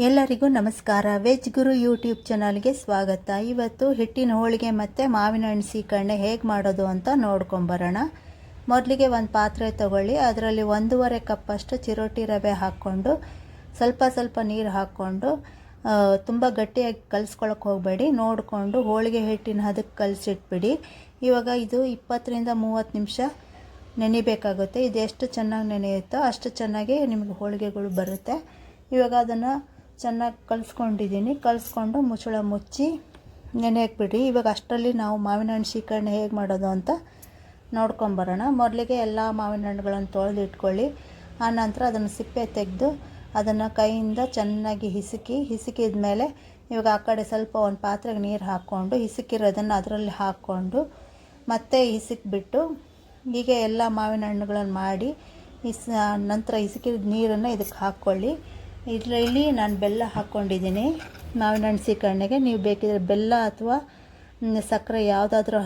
ಎಲ್ಲರಿಗೂ ನಮಸ್ಕಾರ. ವೆಜ್ ಗುರು ಯೂಟ್ಯೂಬ್ ಚಾನಲ್ಗೆ ಸ್ವಾಗತ. ಇವತ್ತು ಹಿಟ್ಟಿನ ಹೋಳಿಗೆ ಮತ್ತು ಮಾವಿನ ಹಣ್ಣು ಸೀಕರಣೆ ಹೇಗೆ ಮಾಡೋದು ಅಂತ ನೋಡ್ಕೊಂಬರೋಣ. ಮೊದಲಿಗೆ ಒಂದು ಪಾತ್ರೆ ತೊಗೊಳ್ಳಿ. ಅದರಲ್ಲಿ 1.5 ಕಪ್ಪಷ್ಟು ಚಿರೋಟಿ ರವೆ ಹಾಕ್ಕೊಂಡು ಸ್ವಲ್ಪ ನೀರು ಹಾಕ್ಕೊಂಡು ತುಂಬ ಗಟ್ಟಿಯಾಗಿ ಕಲಿಸ್ಕೊಳಕ್ಕೆ ಹೋಗಬೇಡಿ. ನೋಡಿಕೊಂಡು ಹೋಳಿಗೆ ಹಿಟ್ಟಿನ ಹದಕ್ಕೆ ಕಲಸಿಟ್ಬಿಡಿ. ಇವಾಗ ಇದು 20 ರಿಂದ 30 ನಿಮಿಷ ನೆನೆಯಬೇಕಾಗುತ್ತೆ. ಇದು ಎಷ್ಟು ಚೆನ್ನಾಗಿ ನೆನೆಯುತ್ತೋ ಅಷ್ಟು ಚೆನ್ನಾಗಿ ನಿಮಗೆ ಹೋಳಿಗೆಗಳು ಬರುತ್ತೆ. ಇವಾಗ ಅದನ್ನು ಚೆನ್ನಾಗಿ ಕಲಿಸ್ಕೊಂಡು ಮುಚ್ಚಳ ಮುಚ್ಚಿ ನೆನೆಯಕ್ಕೆ ಬಿಡಿ. ಇವಾಗ ಅಷ್ಟರಲ್ಲಿ ನಾವು ಮಾವಿನ ಹಣ್ಣು ಸೀಕರಣೆ ಹೇಗೆ ಮಾಡೋದು ಅಂತ ನೋಡ್ಕೊಂಬರೋಣ. ಮೊದಲಿಗೆ ಎಲ್ಲ ಮಾವಿನ ಹಣ್ಣುಗಳನ್ನು ತೊಳೆದಿಟ್ಕೊಳ್ಳಿ. ಆನಂತರ ಅದನ್ನು ಸಿಪ್ಪೆ ತೆಗೆದು ಅದನ್ನು ಕೈಯಿಂದ ಚೆನ್ನಾಗಿ ಹಿಸುಕಿದ ಮೇಲೆ ಇವಾಗ ಆ ಕಡೆ ಸ್ವಲ್ಪ ಒಂದು ಪಾತ್ರೆಗೆ ನೀರು ಹಾಕ್ಕೊಂಡು ಹಿಸುಕಿರೋದನ್ನು ಅದರಲ್ಲಿ ಹಾಕ್ಕೊಂಡು ಮತ್ತೆ ಹಿಸುಕಿಬಿಟ್ಟು ಹೀಗೆ ಎಲ್ಲ ಮಾವಿನ ಹಣ್ಣುಗಳನ್ನು ಮಾಡಿ ನಂತರ ಹಿಸುಕಿದ ನೀರನ್ನು ಇದಕ್ಕೆ ಹಾಕ್ಕೊಳ್ಳಿ. ಇದರಲ್ಲಿ ನಾನು ಬೆಲ್ಲ ಹಾಕ್ಕೊಂಡಿದ್ದೀನಿ ಮಾವಿನ ಹಣ್ಣು ಸೀಕರಣೆಗೆ. ನೀವು ಬೇಕಿದ್ರೆ ಬೆಲ್ಲ ಅಥವಾ ಸಕ್ಕರೆ ಯಾವುದಾದ್ರೂ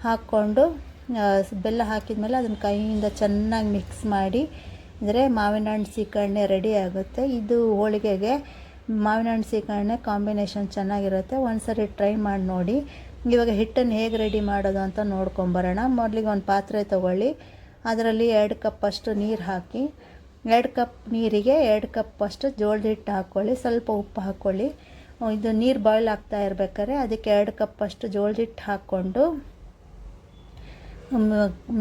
ಹಾಕ್ಕೊಂಡು ಬೆಲ್ಲ ಹಾಕಿದ ಮೇಲೆ ಅದನ್ನು ಕೈಯಿಂದ ಚೆನ್ನಾಗಿ ಮಿಕ್ಸ್ ಮಾಡಿ ಅಂದರೆ ಮಾವಿನ ಹಣ್ಣು ಸೀಕರಣೆ ರೆಡಿ ಆಗುತ್ತೆ. ಇದು ಹೋಳಿಗೆಗೆ ಮಾವಿನ ಹಣ್ಣು ಸೀಕರಣೆ ಕಾಂಬಿನೇಷನ್ ಚೆನ್ನಾಗಿರುತ್ತೆ. ಒಂದ್ಸರಿ ಟ್ರೈ ಮಾಡಿ ನೋಡಿ. ಇವಾಗ ಹಿಟ್ಟನ್ನು ಹೇಗೆ ರೆಡಿ ಮಾಡೋದು ಅಂತ ನೋಡ್ಕೊಂಬರೋಣ. ಮೊದಲಿಗೆ ಒಂದು ಪಾತ್ರೆ ತೊಗೊಳ್ಳಿ. ಅದರಲ್ಲಿ 2 ಕಪ್ಪಷ್ಟು ನೀರು ಹಾಕಿ 2 ಕಪ್ ನೀರಿಗೆ 2 ಕಪ್ಪಷ್ಟು ಜೋಳದ ಹಿಟ್ಟು ಹಾಕ್ಕೊಳ್ಳಿ. ಸ್ವಲ್ಪ ಉಪ್ಪು ಹಾಕ್ಕೊಳ್ಳಿ. ಇದು ನೀರು ಬಾಯ್ಲ್ ಆಗ್ತಾ ಇರಬೇಕಾದ್ರೆ ಅದಕ್ಕೆ 2 ಕಪ್ಪಷ್ಟು ಜೋಳದ ಹಿಟ್ಟು ಹಾಕ್ಕೊಂಡು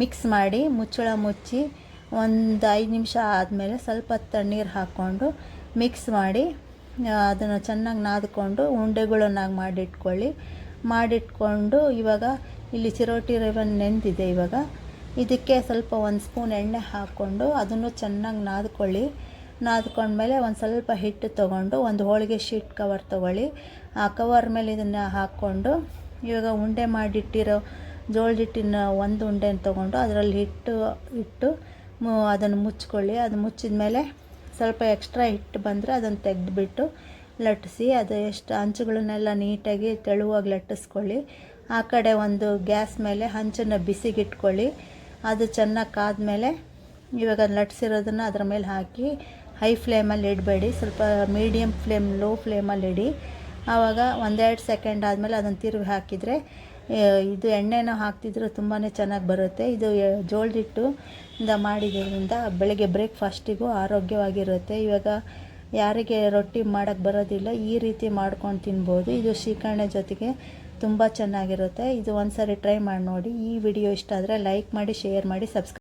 ಮಿಕ್ಸ್ ಮಾಡಿ ಮುಚ್ಚಳ ಮುಚ್ಚಿ ಒಂದು 5 ನಿಮಿಷ ಆದಮೇಲೆ ಸ್ವಲ್ಪ ತಣ್ಣೀರು ಹಾಕ್ಕೊಂಡು ಮಿಕ್ಸ್ ಮಾಡಿ ಅದನ್ನು ಚೆನ್ನಾಗಿ ನಾದ್ಕೊಂಡು ಉಂಡೆಗಳನ್ನಾಗಿ ಮಾಡಿಟ್ಕೊಂಡು ಇವಾಗ ಇಲ್ಲಿ ಚಿರೋಟಿ ರವೆ ನೆಂದಿದೆ. ಇವಾಗ ಇದಕ್ಕೆ ಸ್ವಲ್ಪ 1 ಸ್ಪೂನ್ ಎಣ್ಣೆ ಹಾಕ್ಕೊಂಡು ಅದನ್ನು ಚೆನ್ನಾಗಿ ನಾದ್ಕೊಂಡ್ಮೇಲೆ ಒಂದು ಸ್ವಲ್ಪ ಹಿಟ್ಟು ತೊಗೊಂಡು ಒಂದು ಹೋಳಿಗೆ ಶೀಟ್ ಕವರ್ ತೊಗೊಳ್ಳಿ. ಆ ಕವರ್ ಮೇಲೆ ಇದನ್ನು ಹಾಕ್ಕೊಂಡು ಇವಾಗ ಉಂಡೆ ಮಾಡಿಟ್ಟಿರೋ ಜೋಳದ ಹಿಟ್ಟಿನ ಒಂದು ಉಂಡೆನ ತೊಗೊಂಡು ಅದರಲ್ಲಿ ಇಟ್ಟು ಅದನ್ನು ಮುಚ್ಕೊಳ್ಳಿ. ಅದು ಮುಚ್ಚಿದ ಮೇಲೆ ಸ್ವಲ್ಪ ಎಕ್ಸ್ಟ್ರಾ ಹಿಟ್ಟು ಬಂದರೆ ಅದನ್ನು ತೆಗೆದುಬಿಟ್ಟು ಲಟ್ಟಿಸಿ ಅದು ಎಷ್ಟು ಹಂಚುಗಳನ್ನೆಲ್ಲ ನೀಟಾಗಿ ತೆಳುವಾಗಿ ಲಟ್ಟಿಸ್ಕೊಳ್ಳಿ. ಆ ಕಡೆ ಒಂದು ಗ್ಯಾಸ್ ಮೇಲೆ ಹಂಚನ್ನು ಬಿಸಿಗಿಟ್ಕೊಳ್ಳಿ. ಅದು ಚೆನ್ನಾಗಿ ಕಾದ್ಮೇಲೆ ಇವಾಗ ಲಟ್ಟಿಸಿರೋದನ್ನು ಅದರ ಮೇಲೆ ಹಾಕಿ ಹೈ ಫ್ಲೇಮಲ್ಲಿ ಇಡಬೇಡಿ, ಸ್ವಲ್ಪ ಮೀಡಿಯಮ್ ಫ್ಲೇಮ್ ಲೋ ಫ್ಲೇಮಲ್ಲಿ ಇಡಿ. ಆವಾಗ 1-2 ಸೆಕೆಂಡ್ ಆದಮೇಲೆ ಅದನ್ನು ತಿರುಗಿ ಹಾಕಿದರೆ ಇದು ಎಣ್ಣೆನೂ ಹಾಕ್ತಿದ್ರೆ ತುಂಬಾ ಚೆನ್ನಾಗಿ ಬರುತ್ತೆ. ಇದು ಜೋಳದ ಹಿಟ್ಟಿಂದ ಮಾಡಿದ್ರಿಂದ ಬೆಳಗ್ಗೆ ಬ್ರೇಕ್ಫಾಸ್ಟಿಗೂ ಆರೋಗ್ಯವಾಗಿರುತ್ತೆ. ಇವಾಗ ಯಾರಿಗೆ ರೊಟ್ಟಿ ಮಾಡೋಕ್ಕೆ ಬರೋದಿಲ್ಲ ಈ ರೀತಿ ಮಾಡ್ಕೊಂಡು ತಿನ್ಬೋದು. ಇದು ಸೀಕರಣೆ ಜೊತೆಗೆ ತುಂಬ ಚೆನ್ನಾಗಿರುತ್ತೆ. ಇದು ಒಂದ್ಸರಿ ಟ್ರೈ ಮಾಡಿ ನೋಡಿ. ಈ ವಿಡಿಯೋ ಇಷ್ಟ ಆದರೆ ಲೈಕ್ ಮಾಡಿ, ಶೇರ್ ಮಾಡಿ, ಸಬ್ಸ್ಕ್ರೈಬ್